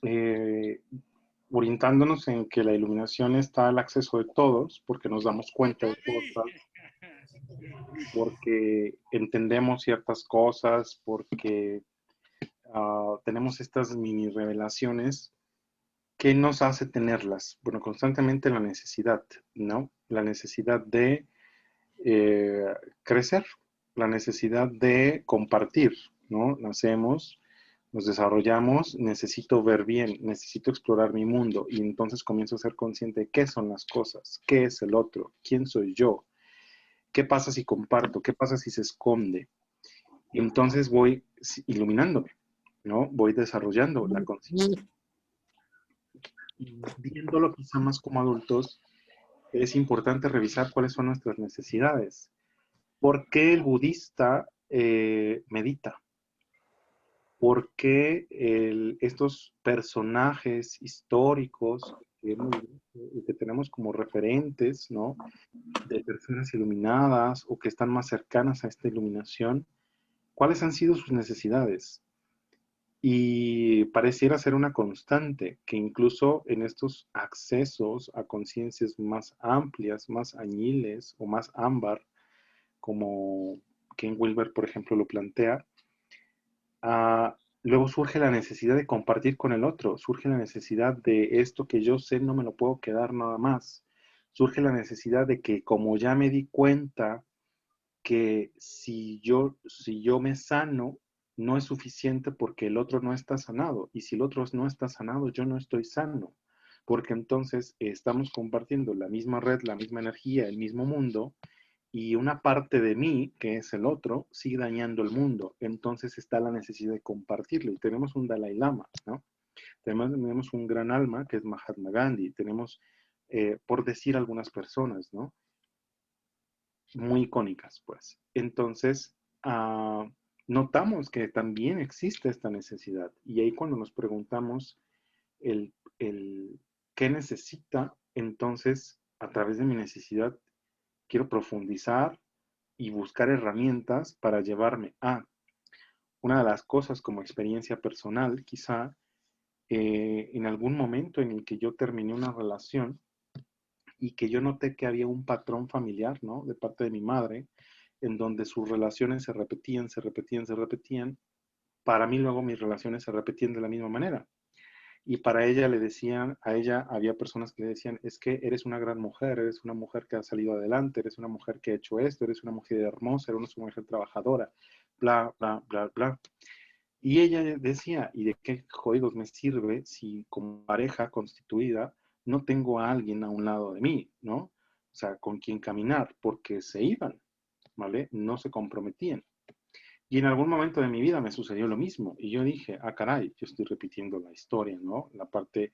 eh, orientándonos en que la iluminación está al acceso de todos, porque nos damos cuenta de cosas, porque entendemos ciertas cosas, porque tenemos estas mini revelaciones. ¿Qué nos hace tenerlas? Bueno, constantemente la necesidad, ¿no? La necesidad de eh, crecer, la necesidad de compartir, ¿no? Nacemos, nos desarrollamos, necesito ver bien, necesito explorar mi mundo y entonces comienzo a ser consciente de qué son las cosas, qué es el otro, quién soy yo, qué pasa si comparto, qué pasa si se esconde. Y entonces voy iluminándome, ¿no? Voy desarrollando la conciencia. Y viéndolo quizá más como adultos, es importante revisar cuáles son nuestras necesidades. ¿Por qué el budista medita? ¿Por qué estos personajes históricos que tenemos como referentes, ¿no? De personas iluminadas o que están más cercanas a esta iluminación, ¿cuáles han sido sus necesidades? Y pareciera ser una constante que incluso en estos accesos a conciencias más amplias, más añiles o más ámbar, como Ken Wilber, por ejemplo, lo plantea, luego surge la necesidad de compartir con el otro, surge la necesidad de esto que yo sé no me lo puedo quedar nada más, surge la necesidad de que como ya me di cuenta que si yo me sano, no es suficiente porque el otro no está sanado. Y si el otro no está sanado, yo no estoy sano. Porque entonces estamos compartiendo la misma red, la misma energía, el mismo mundo, y una parte de mí, que es el otro, sigue dañando el mundo. Entonces está la necesidad de compartirlo. Y tenemos un Dalai Lama, ¿no? Tenemos un gran alma, que es Mahatma Gandhi. Tenemos, por decir algunas personas, ¿no? Muy icónicas, pues. Entonces, notamos que también existe esta necesidad. Y ahí cuando nos preguntamos el qué necesita, entonces, a través de mi necesidad, quiero profundizar y buscar herramientas para llevarme a una de las cosas como experiencia personal, quizá en algún momento en el que yo terminé una relación y que yo noté que había un patrón familiar, ¿no? De parte de mi madre, en donde sus relaciones se repetían, se repetían, se repetían. Para mí luego mis relaciones se repetían de la misma manera. Y para ella le decían, a ella había personas que le decían, es que eres una gran mujer, eres una mujer que ha salido adelante, eres una mujer que ha hecho esto, eres una mujer hermosa, eres una mujer trabajadora, bla, bla, bla, bla. Y ella decía, ¿y de qué jodidos me sirve si como pareja constituida no tengo a alguien a un lado de mí, ¿no? O sea, con quien caminar, porque se iban, ¿vale? No se comprometían. Y en algún momento de mi vida me sucedió lo mismo. Y yo dije, ah, caray, yo estoy repitiendo la historia, ¿no? La parte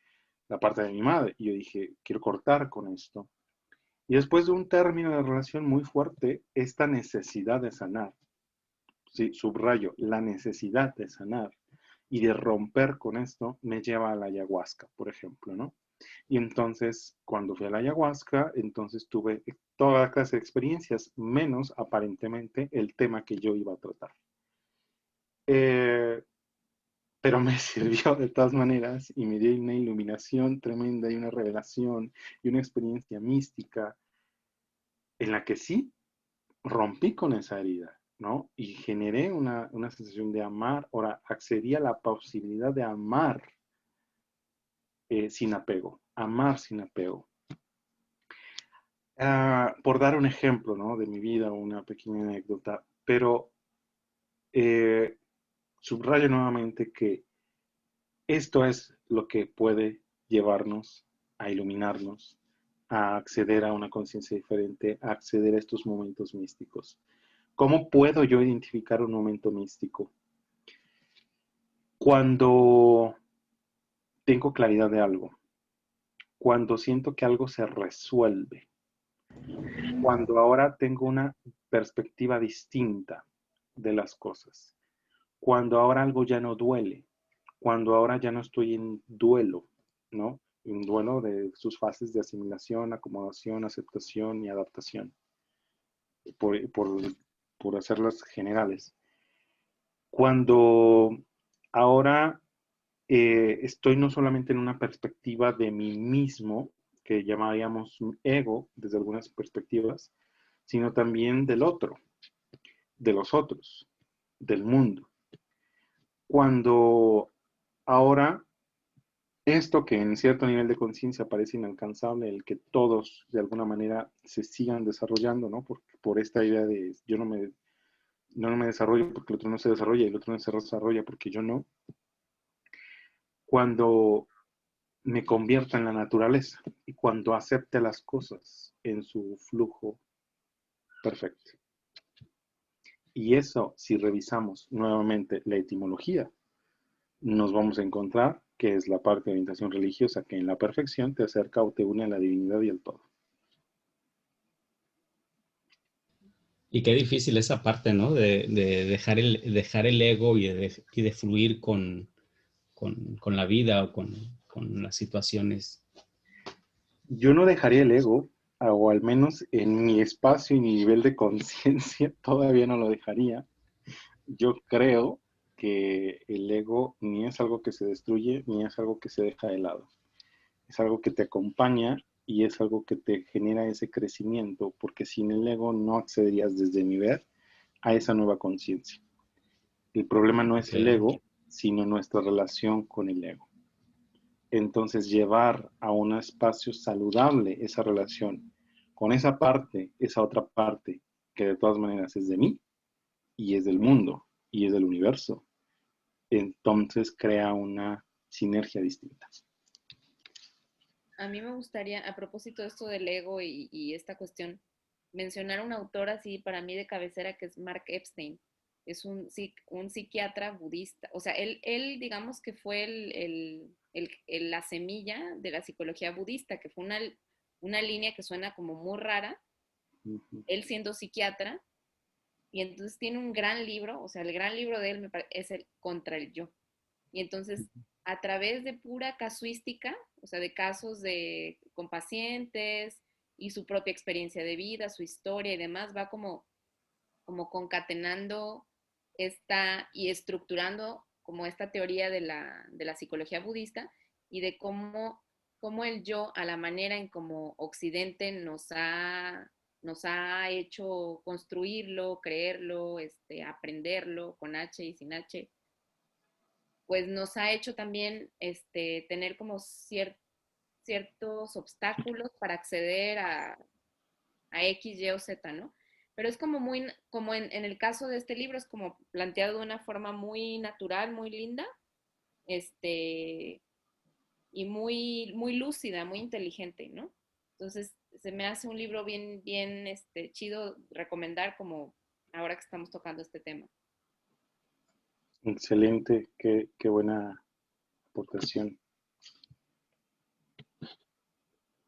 de mi madre. Y yo dije, quiero cortar con esto. Y después de un término de relación muy fuerte, esta necesidad de sanar, sí, subrayo, la necesidad de sanar y de romper con esto me lleva a la ayahuasca, por ejemplo, ¿no? Y entonces, cuando fui a la ayahuasca, entonces tuve toda clase de experiencias, menos aparentemente el tema que yo iba a tratar. Eh, pero me sirvió de todas maneras y me dio una iluminación tremenda y una revelación y una experiencia mística en la que sí rompí con esa herida, ¿no? Y generé una sensación de amar, ahora accedí a la posibilidad de amar sin apego, amar sin apego. Por dar un ejemplo, ¿no? De mi vida, una pequeña anécdota, pero eh, subrayo nuevamente que esto es lo que puede llevarnos a iluminarnos, a acceder a una conciencia diferente, a acceder a estos momentos místicos. ¿Cómo puedo yo identificar un momento místico? Cuando tengo claridad de algo, cuando siento que algo se resuelve, cuando ahora tengo una perspectiva distinta de las cosas, cuando ahora algo ya no duele, cuando ahora ya no estoy en duelo, ¿no? En duelo de sus fases de asimilación, acomodación, aceptación y adaptación, por, por, por hacerlas generales. Cuando ahora estoy no solamente en una perspectiva de mí mismo, que llamaríamos un ego desde algunas perspectivas, sino también del otro, de los otros, del mundo. Cuando ahora esto que en cierto nivel de conciencia parece inalcanzable, el que todos de alguna manera se sigan desarrollando, ¿no? Por esta idea de yo no me desarrollo porque el otro no se desarrolla y el otro no se desarrolla porque yo no. Cuando me convierta en la naturaleza y cuando acepte las cosas en su flujo perfecto. Y eso, si revisamos nuevamente la etimología, nos vamos a encontrar que es la parte de orientación religiosa que en la perfección te acerca o te une a la divinidad y al todo. Y qué difícil esa parte, ¿no? De dejar el ego y de fluir con la vida o con las situaciones. Yo no dejaría el ego, o al menos en mi espacio y mi nivel de conciencia, todavía no lo dejaría. Yo creo que el ego ni es algo que se destruye, ni es algo que se deja de lado. Es algo que te acompaña y es algo que te genera ese crecimiento, porque sin el ego no accederías desde mi ver a esa nueva conciencia. El problema no es Ok, el ego, sino nuestra relación con el ego. Entonces, llevar a un espacio saludable esa relación con esa parte, esa otra parte, que de todas maneras es de mí y es del mundo y es del universo, entonces crea una sinergia distinta. A mí me gustaría, a propósito de esto del ego y esta cuestión, mencionar un autor así para mí de cabecera que es Mark Epstein. Es un psiquiatra budista. O sea, él digamos que fue la semilla de la psicología budista, que fue una línea que suena como muy rara, Uh -huh. él siendo psiquiatra, y entonces tiene un gran libro, o sea, el gran libro de él es el Contra el Yo. Y entonces, a través de pura casuística, o sea, de casos con pacientes y su propia experiencia de vida, su historia y demás, va como concatenando y estructurando como esta teoría de la psicología budista y de cómo el yo, a la manera en como Occidente nos ha hecho construirlo, creerlo, aprenderlo con H y sin H, pues nos ha hecho también tener como ciertos obstáculos para acceder a X, Y o Z, ¿no? Pero es como como en el caso de este libro, es como planteado de una forma muy natural, muy linda, y muy lúcida, muy inteligente, ¿no? Entonces, se me hace un libro bien, bien, chido recomendar como ahora que estamos tocando este tema. Excelente, qué buena aportación.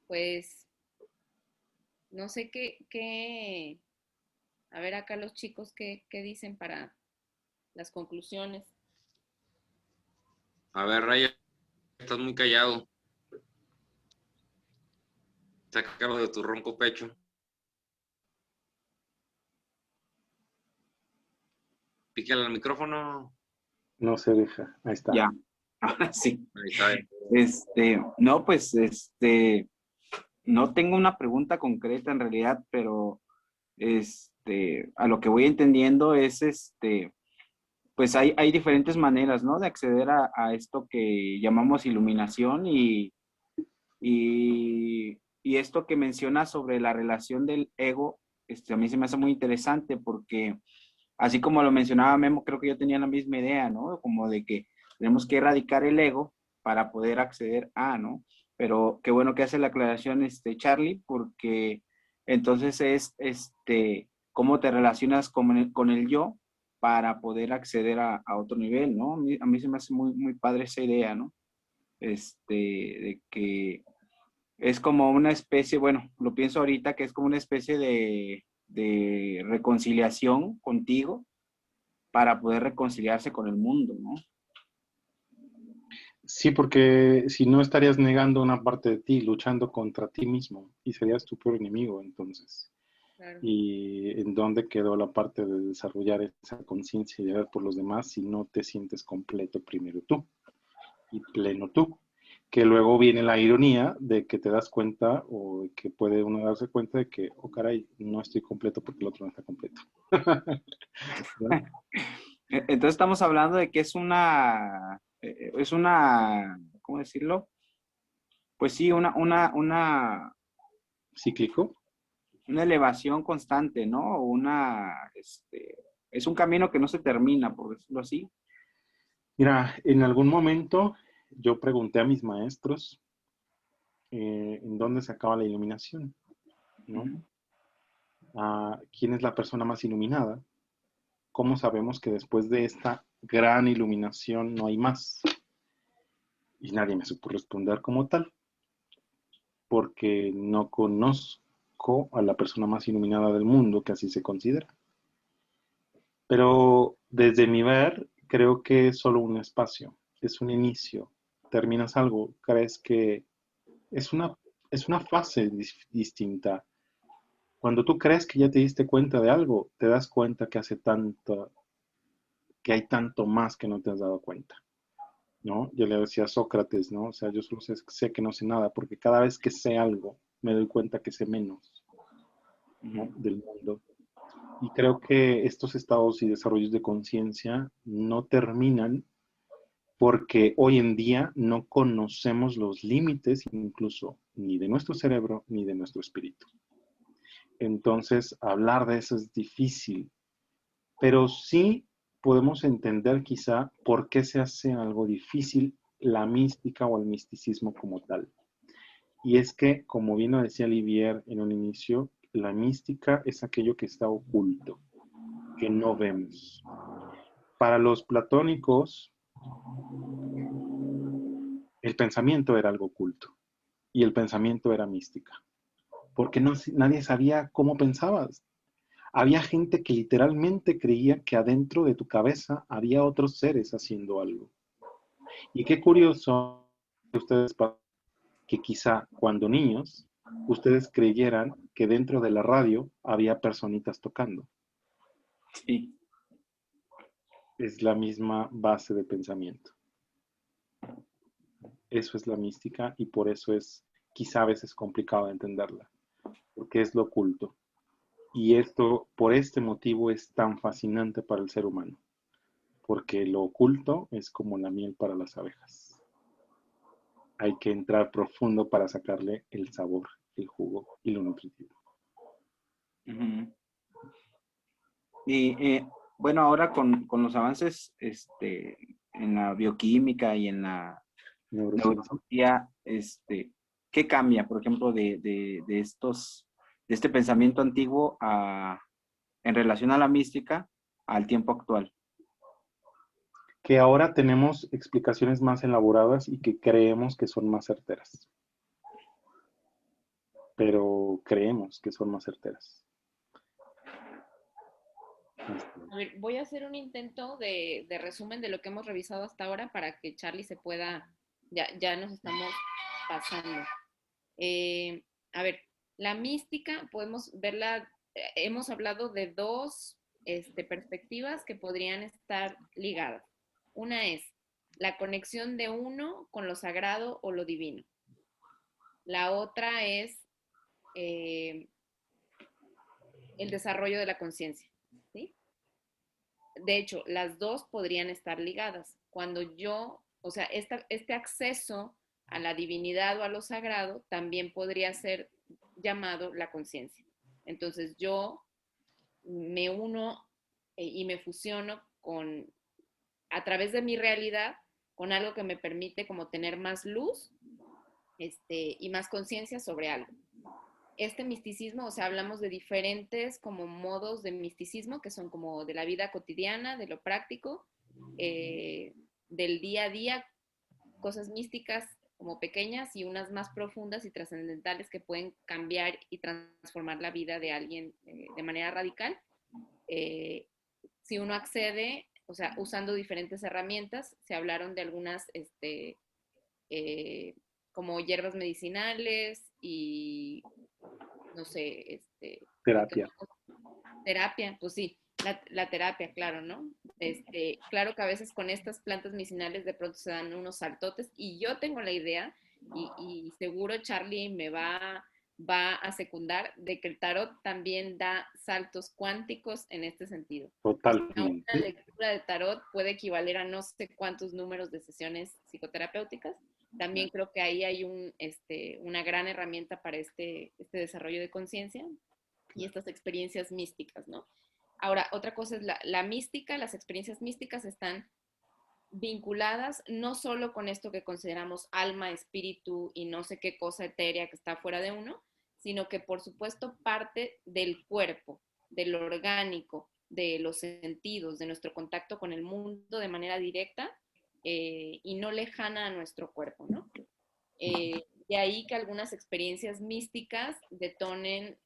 Pues, no sé a ver acá los chicos qué dicen para las conclusiones. A ver, Raya, estás muy callado. Sácalo de tu ronco pecho. Pícale al micrófono. No se deja, ahí está. Ya, ahora sí. Ahí está. No, pues, no tengo una pregunta concreta en realidad, pero, a lo que voy entendiendo es, pues hay diferentes maneras, ¿no? De acceder a esto que llamamos iluminación y esto que mencionas sobre la relación del ego, a mí se me hace muy interesante porque así como lo mencionaba Memo, creo que yo tenía la misma idea, ¿no? Como de que tenemos que erradicar el ego para poder acceder a, ¿no? Pero qué bueno que hace la aclaración Charlie, porque entonces es cómo te relacionas con el yo para poder acceder a otro nivel, ¿no? A mí se me hace muy, muy padre esa idea, ¿no? De que es como una especie, bueno, lo pienso ahorita que es como una especie de reconciliación contigo para poder reconciliarse con el mundo, ¿no? Sí, porque si no estarías negando una parte de ti, luchando contra ti mismo, y serías tu peor enemigo, entonces. Claro. ¿Y en dónde quedó la parte de desarrollar esa conciencia y de ver por los demás si no te sientes completo primero tú? y pleno tú. Que luego viene la ironía de que te das cuenta o de que puede uno darse cuenta de que, oh caray, no estoy completo porque el otro no está completo. ¿Verdad? Entonces estamos hablando de que es una, ¿cómo decirlo? Pues sí, Cíclico. una elevación constante, ¿no? Es un camino que no se termina, por decirlo así. Mira, en algún momento yo pregunté a mis maestros en dónde se acaba la iluminación, ¿no? Ujú. ¿Quién es la persona más iluminada? ¿Cómo sabemos que después de esta gran iluminación no hay más? Y nadie me supo responder como tal, porque no conozco a la persona más iluminada del mundo, que así se considera. Pero desde mi ver, creo que es solo un espacio, es un inicio. Terminas algo, crees que es una, es una fase distinta. Cuando tú crees que ya te diste cuenta de algo, te das cuenta que que hay tanto más que no te has dado cuenta, ¿no? Yo le decía a Sócrates, ¿no? O sea, yo solo sé que no sé nada, porque cada vez que sé algo, me doy cuenta que sé menos, ¿no? Del mundo. Y creo que estos estados y desarrollos de conciencia no terminan porque hoy en día no conocemos los límites incluso ni de nuestro cerebro ni de nuestro espíritu. Entonces, hablar de eso es difícil, pero sí podemos entender quizá por qué se hace algo difícil la mística o el misticismo como tal. Y es que, como bien lo decía Olivier en un inicio, la mística es aquello que está oculto, que no vemos. Para los platónicos, el pensamiento era algo oculto y el pensamiento era mística, porque nadie sabía cómo pensabas. Había gente que literalmente creía que adentro de tu cabeza había otros seres haciendo algo. Y qué curioso que ustedes que quizá cuando niños ustedes creyeran que dentro de la radio había personitas tocando. Sí. Es la misma base de pensamiento. Eso es la mística y por eso es quizá a veces complicado de entenderla, porque es lo oculto. Y esto, por este motivo, es tan fascinante para el ser humano, porque lo oculto es como la miel para las abejas. Hay que entrar profundo para sacarle el sabor, el jugo y lo nutritivo. Ujú. Y bueno, ahora con los avances en la bioquímica y en la Neurociencia. neurología, ¿qué cambia, por ejemplo, de este pensamiento antiguo en relación a la mística al tiempo actual? Que ahora tenemos explicaciones más elaboradas y que creemos que son más certeras. Pero creemos que son más certeras. A ver, voy a hacer un intento de resumen de lo que hemos revisado hasta ahora para que Charlie se pueda, ya nos estamos pasando. A ver, la mística podemos verla, hemos hablado de dos perspectivas que podrían estar ligadas. Una es la conexión de uno con lo sagrado o lo divino. La otra es eh, el desarrollo de la conciencia, ¿sí? De hecho, las dos podrían estar ligadas. Cuando yo, o sea, este acceso a la divinidad o a lo sagrado también podría ser llamado la conciencia. Entonces yo me uno y me fusiono a través de mi realidad, con algo que me permite como tener más luz y más conciencia sobre algo. Este misticismo, o sea, hablamos de diferentes como modos de misticismo que son como de la vida cotidiana, de lo práctico, del día a día, cosas místicas como pequeñas y unas más profundas y trascendentales que pueden cambiar y transformar la vida de alguien de manera radical. Si uno accede, o sea, usando diferentes herramientas, se hablaron de algunas como hierbas medicinales y no sé, Terapia. terapia, pues sí, la terapia, claro, ¿no? Claro que a veces con estas plantas medicinales de pronto se dan unos saltotes y yo tengo la idea y seguro Charlie me va a secundar de que el tarot también da saltos cuánticos en este sentido. Totalmente. Una lectura de tarot puede equivaler a no sé cuántos números de sesiones psicoterapéuticas. También creo que ahí hay una gran herramienta para este desarrollo de conciencia y estas experiencias místicas, ¿no? Ahora, otra cosa es la mística, las experiencias místicas están vinculadas no solo con esto que consideramos alma, espíritu y no sé qué cosa etérea que está fuera de uno, sino que por supuesto parte del cuerpo, del orgánico, de los sentidos, de nuestro contacto con el mundo de manera directa y no lejana a nuestro cuerpo, ¿no? De ahí que algunas experiencias místicas detonen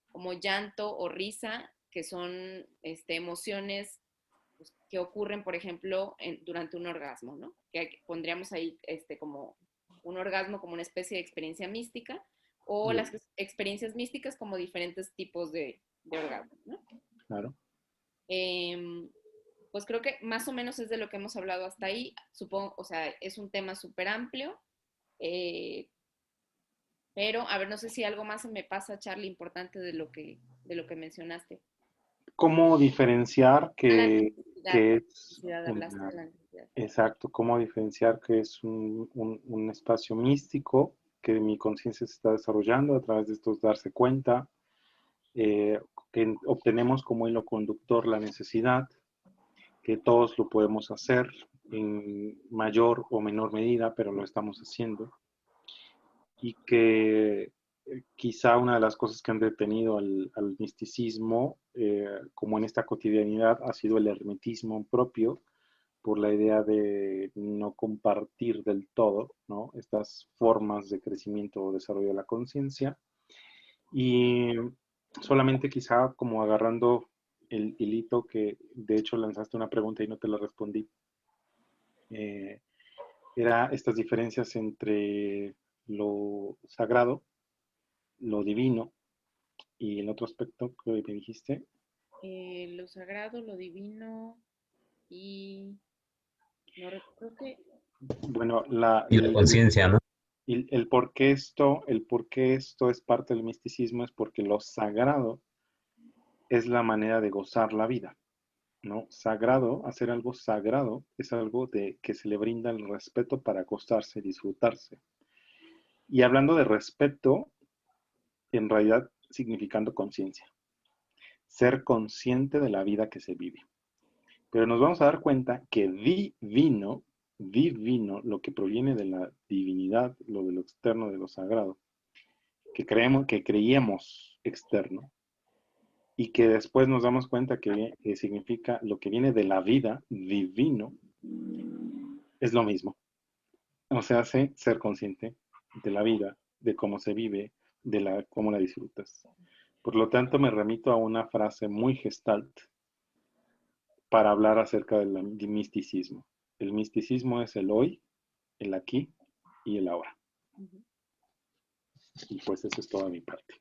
como llanto o risa, que son emociones pues, que ocurren, por ejemplo, durante un orgasmo, ¿no? Que pondríamos ahí como un orgasmo como una especie de experiencia mística, o las experiencias místicas como diferentes tipos de orgasmo, ¿no? Claro. Pues creo que más o menos es de lo que hemos hablado hasta ahí. Supongo, o sea, es un tema súper amplio. Pero, a ver, no sé si algo más se me pasa, Charlie, importante de lo que mencionaste. ¿Cómo diferenciar que es exacto, cómo diferenciar que es un espacio místico, que mi conciencia se está desarrollando a través de estos darse cuenta, que obtenemos como hilo conductor la necesidad, que todos lo podemos hacer en mayor o menor medida, pero lo estamos haciendo, y que quizá una de las cosas que han detenido al misticismo, como en esta cotidianidad, ha sido el hermetismo propio, por la idea de no compartir del todo, ¿no?, estas formas de crecimiento o desarrollo de la conciencia. Y solamente quizá como agarrando el hilito que de hecho lanzaste una pregunta y no te la respondí, era estas diferencias entre lo sagrado, lo divino y el otro aspecto que me dijiste. Lo sagrado, lo divino y no recuerdo que... Bueno, y la conciencia, ¿no? El por qué esto es parte del misticismo es porque lo sagrado es la manera de gozar la vida, ¿no? Sagrado, hacer algo sagrado es algo de que se le brinda el respeto para gozarse, disfrutarse. Y hablando de respeto, en realidad significando conciencia. Ser consciente de la vida que se vive. Pero nos vamos a dar cuenta que divino, lo que proviene de la divinidad, lo de lo externo, de lo sagrado, que creíamos externo, y que después nos damos cuenta que significa lo que viene de la vida, divino, es lo mismo. O sea, hace ser consciente de la vida, de cómo se vive, de cómo la disfrutas. Por lo tanto, me remito a una frase muy gestalt para hablar acerca del misticismo. El misticismo es el hoy, el aquí y el ahora. Y pues eso es toda mi parte.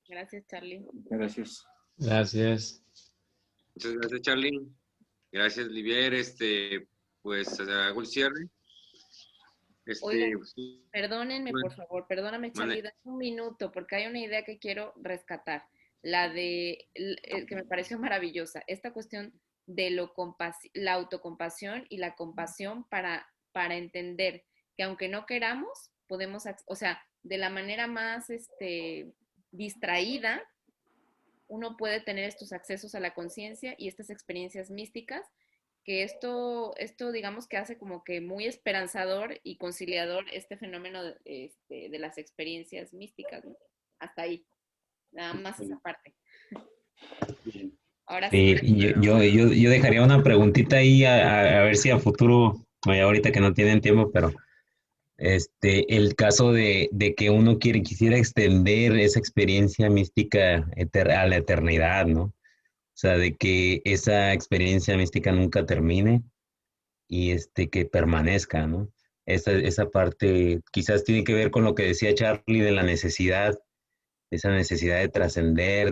Gracias, Charlie. Gracias. Gracias. Muchas gracias, Charlie. Gracias, Livier. Pues hago el cierre. Oigan, perdónenme, bueno, por favor, perdóname, Charlie, dame un minuto, porque hay una idea que quiero rescatar, la de, que me pareció maravillosa, esta cuestión de la autocompasión y la compasión para entender que aunque no queramos, podemos, o sea, de la manera más distraída, uno puede tener estos accesos a la conciencia y estas experiencias místicas, que esto digamos que hace como que muy esperanzador y conciliador este fenómeno de las experiencias místicas, ¿no? Hasta ahí, nada más esa parte. Ahora sí. Yo dejaría una preguntita ahí a ver si a futuro, ahorita que no tienen tiempo, pero el caso de que uno quisiera extender esa experiencia mística a la eternidad, ¿no? O sea, de que esa experiencia mística nunca termine y que permanezca, ¿no? Esa parte quizás tiene que ver con lo que decía Charlie de la necesidad, esa necesidad de trascender,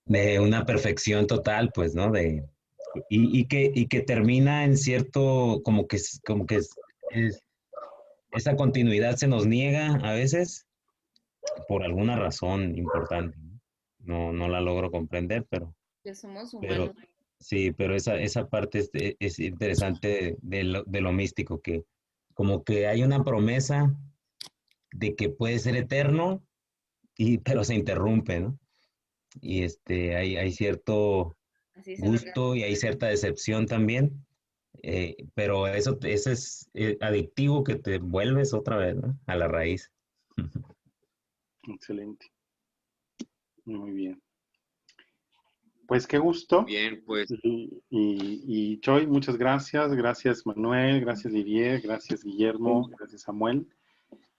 de una perfección total, pues, ¿no? Y que termina en cierto, esa continuidad se nos niega a veces por alguna razón importante, ¿no? No la logro comprender, Que somos pero humanos. sí, pero esa parte es interesante de lo místico, que como que hay una promesa de que puede ser eterno, pero se interrumpe, ¿no? Y hay cierto Así se lo gusto y hay cierta decepción también, pero eso es adictivo que te vuelves otra vez, ¿no? A la raíz. Excelente. Muy bien. Pues qué gusto. Bien, pues Y Choi, muchas gracias. Gracias Manuel, gracias Didier, gracias Guillermo, gracias Samuel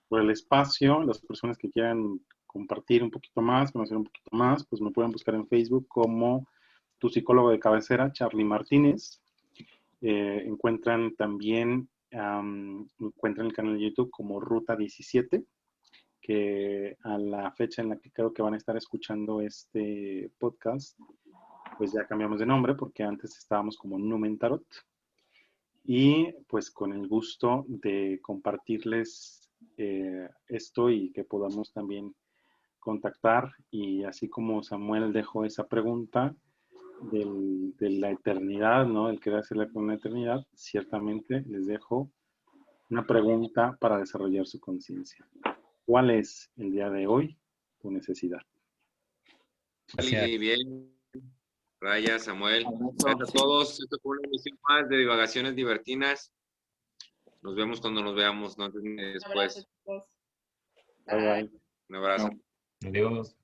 por el espacio. Las personas que quieran compartir un poquito más, conocer un poquito más, pues me pueden buscar en Facebook como tu psicólogo de cabecera, Charlie Martínez. Encuentran también, encuentran el canal de YouTube como Ruta 17, que a la fecha en la que creo que van a estar escuchando este podcast, pues ya cambiamos de nombre porque antes estábamos como Numen Tarot. Y pues con el gusto de compartirles esto y que podamos también contactar. Y así como Samuel dejó esa pregunta de la eternidad, ¿no? El querer hacerla con la eternidad, ciertamente les dejo una pregunta para desarrollar su conciencia. ¿Cuál es el día de hoy tu necesidad? Charlie, bien. Raya, Samuel. Abrazo, Gracias a sí. todos. Esto fue una emisión más de Divagaciones Divertidas. Nos vemos cuando nos veamos, no antes ni Un abrazo, después. chicos. Bye Bye. bye. Un abrazo. Adiós.